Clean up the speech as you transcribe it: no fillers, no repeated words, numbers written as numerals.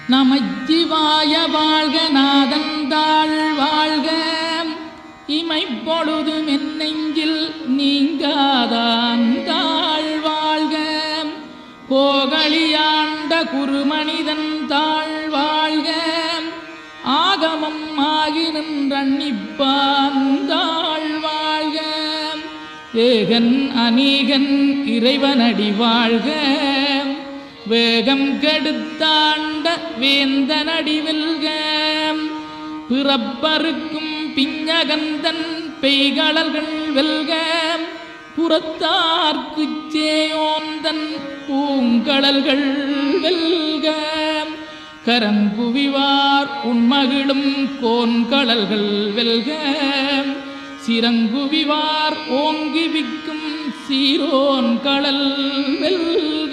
நமச்சிவாய வாழ்க நாதந்தாள் வாழ்க இமைப்பொழுது மென்னெஞ்சில் நீங்காதாந்தாள் வாழ்க கோகலியாண்ட குருமனிதன் தாழ் வாழ்க ஆகமம் ஆகி நின்றன்னிப்பாந்தாள் வாழ்க ஏகன் அநீகன் இறைவனடி வாழ்க வேகம் கெடுத்தாண்ட வேந்தனடி வெல்க பிறப்பருக்கும் பிஞகந்தன் பெய்களர்கள் வெல்க புறத்தார்க்குச் சேயோந்தன் பூங்கடல்கள் வெல்க கரங்குவிவார் உண்மகிழும் கோன்கடல்கள் வெல்க சிறங்குவிவார் ஓங்கி விக்கும் சீரோன் கடல் வெல்க.